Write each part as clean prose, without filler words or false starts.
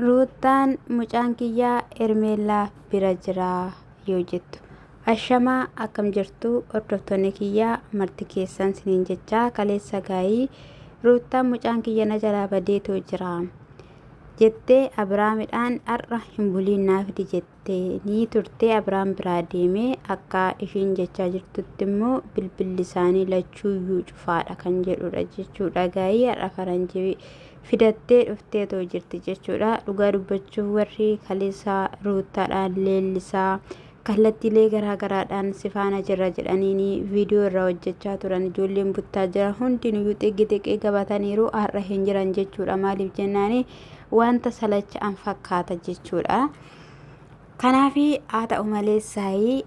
Ruutaan mucaan kiyyaa Ermeellaa bira jira yoo jettu. Ashamaa akkam jirtu hordoftoonni kiyyaa marti keessan siniin jechaa kaleessa gaayii ruutaan mucaan kiyya na jalaa badeetoo jira jettee Abiraamidhaan har'a hin buliin naafdi jettee ni turtee Abiraam biraa deemee akka ishiin jechaa jirtutti immoo bilbilli isaanii lachuuyyuu cufaadha kan jedhudha jechuudha. Gaayii har'a faranjii fidattee dhufteetoo jirti jechuudha. Dhugaa dubbachuuf warri kaleessa ruutaadhaan leellisaa kallattiilee garaagaraadhaan si faana jirra jedhaniini viidiyoo irraa hojjechaa turan ijoolleen buttaa jira hundinuyyuu xiqqee qabataniiru har'a hin jiran jechuudha. Maaliif jennaani wanta salacha'an fakkaata jechuudha. Kanaafi haa ta'u malee saayii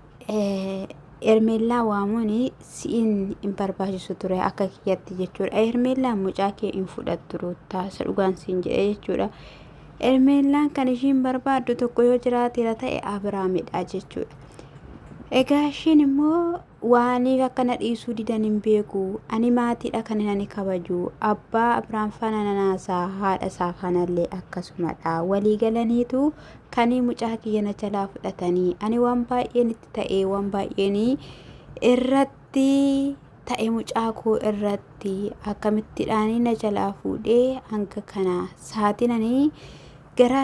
Ermeellaa waamuun siin hin barbaachisu ture akka kiyyatti jechuudha. Ermeellaan mucaa kee hin fudhattu ruutaa isa dhugaan siin jedhe jechuudha. Ermeellaan kan ishiin barbaaddu tokko yoo jiraatera ta'e Abiraamidha jechuudha. Egaa ishiin immoo waaniif akkana dhiisuu didan hin beeku. Ani maatiidha kan ani kabaju. Abbaa Abiraam faana nanaasaa haadha isaa faanallee akkasumadha. Walii galaniitu kan mucaa kiyya na jalaa fudhatanii ani waan baay'een itti ta'e waan baay'een irratti ta'e mucaa koo irratti akkamittidhaan na jalaa fuudhee hanga kana saatinanii gara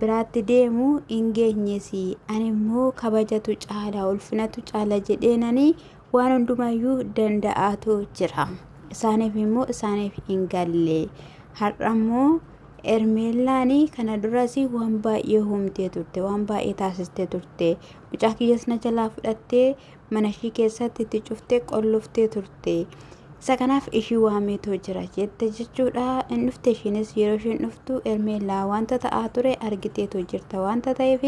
biraatti deemu hin geenyesi. Ani immoo kabajatu caala ulfinatu caala jedheenanii waan hundumayyuu danda'aatu jira. Isaaniif immoo isaaniif hin galle. Har'a immoo Ermeellaanii kana duras waan baay'ee humtee turte waan baay'ee taasistee turte. Mucaa kiyyas na jalaa fudhattee mana ishii keessatti itti cuftee qolloftee turte. Isa kanaaf ishii waameetoo jira jette jechuudha. Inni dhufte ishiinis yeroo ishiin dhuftu Ermeellaa wanta ta'aa ture argiteetoo jirta wanta ta'eef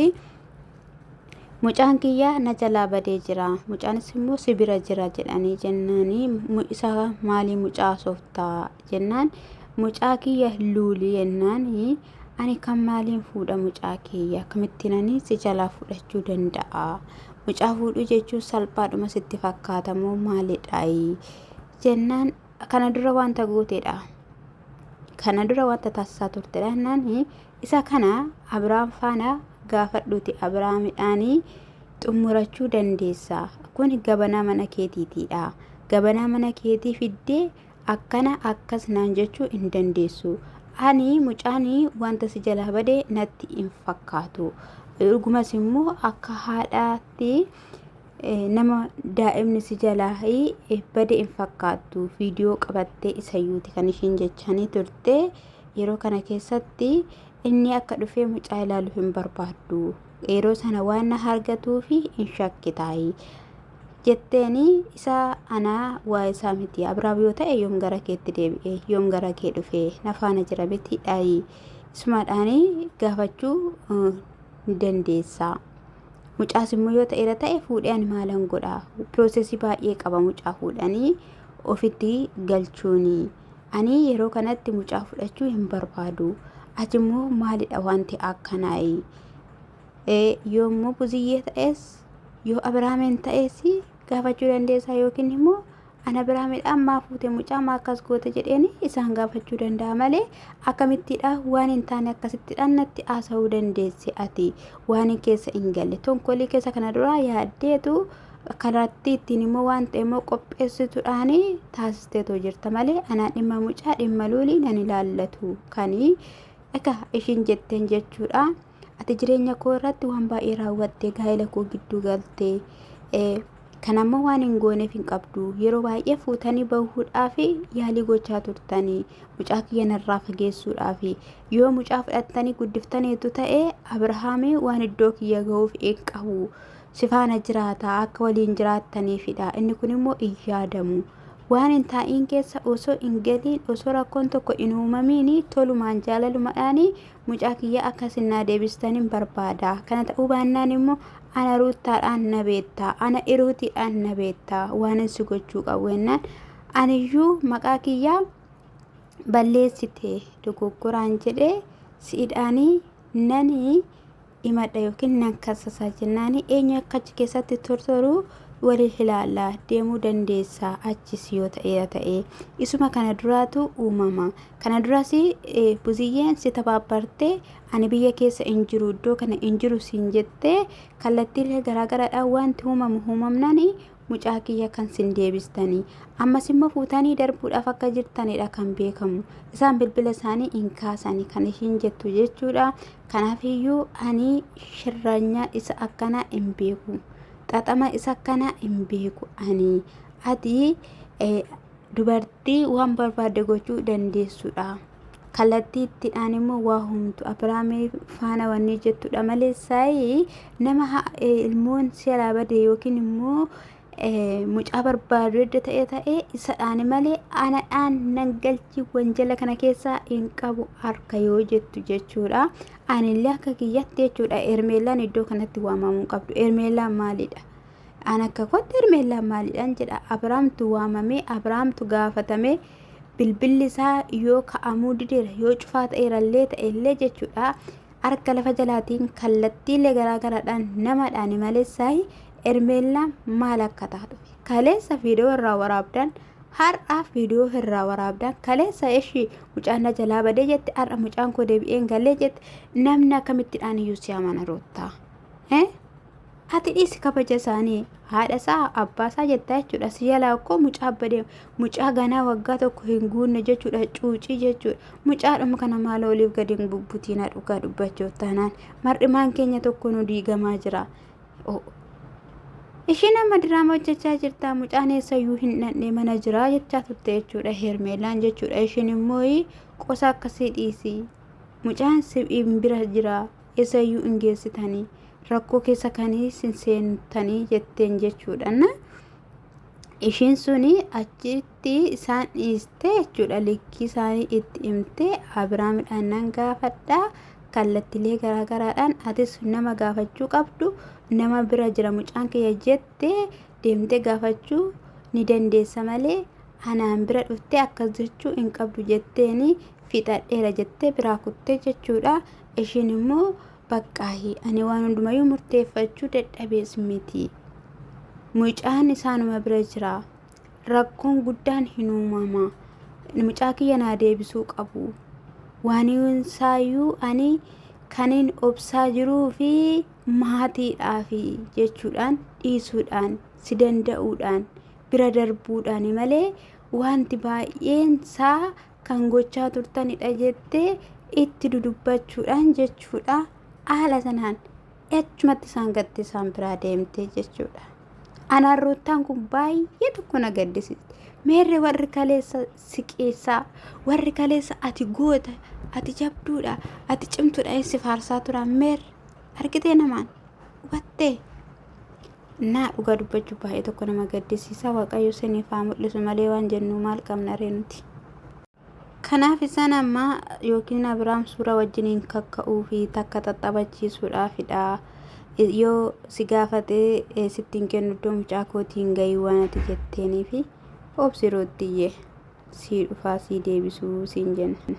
mucaan kiyyaa na jalaa badee jira. Mucaanis immoo si bira jira jedhanii jennaanii isa maalii mucaa sooftaa jennaan mucaa kiyya luulii jennaan ani kan maaliin fuudha mucaa kiyya akkamittiin si jalaa fudhachuu danda'a. Mucaa fuudhuu jechuun salphaadhuma sitti fakkaata moo maalidha jennaan kana dura wanta gooteedha. Kana dura wanta taasisaa turteedha jennaan isa kana Abiraam faana gaafadhuuti Abiraamidhaanii xumurachuu dandeessa. Kun gabanaa mana keetiitiidha. Gabanaa mana keetii fiddee akkana akkas naan jechuu hin dandeessu. Ani mucaanii wanta si jalaa badee natti hin fakkaatu. Dhugumas immoo akka haadhaatti nama daa'imni si jalaa badee hin fakkaattu. Viidiyoo qabattee isayyuuti kan ishiin jechanii turte. Yeroo kana keessatti inni akka dhufee mucaa ilaalu hin barbaaddu. Yeroo sana waan na argatuufi hin shakkitaayi jetteeni isa anaa waa isaa miti. Abiraam yoo ta'e yoom gara keetti deebi'e yoom gara kee dhufe na faana jira mitiidhaayi isumadhaanii gaafachuu dandeessa. Mucaas immoo yoo ta'e fuudhee ani maalan godha. Piroosesii baay'ee qaba mucaa fuudhanii ofitti galchuuni. Ani yeroo kanatti mucaa fudhachuu hin barbaadu. Ati immoo maalidha wanti akkanaayi. Yoommoo buziyyee ta'es yoo Abiraameen ta'es gaafachuu dandeessa yookiin immoo ana Abiraamidhaan maa fuute mucaa maa akkas goote jedheeni isaan gaafachuu danda'a malee akkamittidha waan hin taane akkasittidhaan natti haasa'uu dandeessi ati waan keessa hin galle tonkolii keessa kana dura yaaddeetu karatti ittiin immoo waan ta'e immoo qopheessituudhaan taasisteetoo jirta malee anaan dhimma mucaa dhimma luulii nan ilaallatu kanii egaa ishiin jetteen jechuudha. Ati jireenya koo irratti waan baay'ee raawwattee gaa'ela koo gidduu galtee kanammoo waan hin gooneef hin qabdu. Yeroo baay'ee fuutanii bahuudhaaf yaalii gochaa turtanii mucaa kiyya narraa fageessuudhaaf yoo mucaa fudhattanii guddiftaniitu ta'e Abirahaamii waan iddoo kiyya ga'uuf hin qabu. Si faana jiraata akka waliin jiraattaniifidha. Inni kun immoo hin yaadamu. Waan hin taa'iin keessa osoo hin galiin osoo rakkoon tokko hin uumamiin tolumaan jaalalumadhaan mucaa kiyya akkasin naa deebistaniin barbaada. Kana ta'uu baannaan immoo ana ruuttaadhaan na beektaa ana iruutiidhaan na beektaa waan si gochuu qabu jennaan aniyyuu maqaa kiyyaa balleessite dogoggoraan jedhee siidhaanii nani himadha yookiin nan kassasaa jennaani eenyu akkachi keessatti tortoruu walii ilaalaa deemuu dandeessaa achis yoo ta'e isuma kana duraatu uumama. Kana duras buziyyeen si tabaabbartee ani biyya keessa hin jiru iddoo kana hin jiru siin jettee kallattiilee garaagaraadhaan wanti uumamnani mucaa kiyya kan sin deebistanii ammas immoo fuutanii darbuudhaaf akka jirtanidha kan beekamu. Isaan bilbila isaanii hin kaasanii kan ishiin jettu jechuudha. Kanaafiyyuu ani shirranyaa isa akkanaa hin beeku. Xaxama isa akkanaa hin beeku ani. Ati dubartii waan barbaadde gochuu dandeessudha. Kallattiittiidhaan immoo waa humtu Abiraamii faana wanni jettudha malee saayii nama ilmoon si alaa bade yookiin immoo mucaa barbaadu edda ta'e isadhaan malee anadhaan nan galchi wanjala kana keessaa hin qabu harka yoo jettu jechuudha. Anillee akka kiyyatti jechuudha Ermeelaan iddoo kanatti waamamuu qabdu. Ermeelaan maalidha? An akka kootti Ermeelaan maalidhaan jedha. Abiraamtu waamamee Abiraamtu gaafatamee bilbilli isaa yoo ka'amuu dideera yoo cufaa ta'eerallee ta'ellee jechuudha harka lafa jalaatiin kallattiilee garaagaraadhaan namadhaan malee saayii Ermeelaan maal akka taatu kaleessa viidiyoo irraa waraabdan har'aaf viidiyoo irraa waraabdan kaleessa ishii mucaan jalaa badee jette har'a mucaan koo deebi'een galee jette namni akkamittidhaan iyyuu si amana roottaa ati dhiisi kabaja isaanii haadha isaa abbaa isaa jettaa jechuudha. Si jalaa akkoo mucaa badee mucaa ganaa waggaa tokko hin guunne jechuudha cuucii jechuudha. Mucaadhuma kana maal oliif gadi hin bubbutiina dhugaa dubbachuuf taanaan mar'imaan keenya tokko nu diigamaa jira. Ishii nama diraama hojjechaa jirta mucaan eessayyuu hin dhandhee mana jira jechaa turte jechuudha Ermeelaan jechuudha. Ishiin immoo qosa akkasii dhiisi mucaan sibiin bira jira eessayyuu hin geessitanii rakkoo keessa kanii sinseentanii jetteen jechuudha. Ishiin suni achitti isaan dhiiste jechuudha likkii isaanii itti himte Abiraamidhaan nan gaafadha kallattiilee garaagaraadhaan atis nama gaafachuu qabdu nama bira jira mucaan kiyya jette deemtee gaafachuu ni dandeessa malee anaan bira dhuftee akkas jechuu hin qabdu jetteeni fixadheera jettee biraa kuttee jechuudha. Ishiin immoo baqqaahi ani waan hundumayyuu murteeffachuu dadhabees miti. Mucaan isaanuma bira jira. Rakkoon guddaan hin uumama. Mucaa kiyya naa deebisuu qabu. Waan isaayyuu ani kaniin obsaa jiruu fi maatiidhaafi jechuudhaan dhiisuudhaan si danda'uudhaan bira darbuudhaan malee wanti baay'een isaa kan gochaa turtanidha jettee itti dudubbachuudhaan jechuudha. Haala sanaan echumatti isaan gatte isaan biraa deemtee jechuudha. Anaarrootaan kun baay'ee tokko na gaddisiisa. Meerre warri kaleessa siqeessaa warri kaleessa ati goota ati jabduudha ati cimtuudha si faarsaa turan meerre argitee namaan hubattee naa dhugaa dubbachuu baay'ee tokko nama gaddisiisa. Waaqayyo siniif haa mul'isu malee waan jennu maal qabna ree nuti. Kanaaf isaan amma yookiin Abiraam suura wajjiniin kakka'uu fi takka xaxabachiisuudhaafidha. Yoo si gaafatee sittiin kennu iddoo mucaa kootiin gahii waan ati jetteeniifi obsi roottiyyee si dhufaa si deebisuu siin jenna.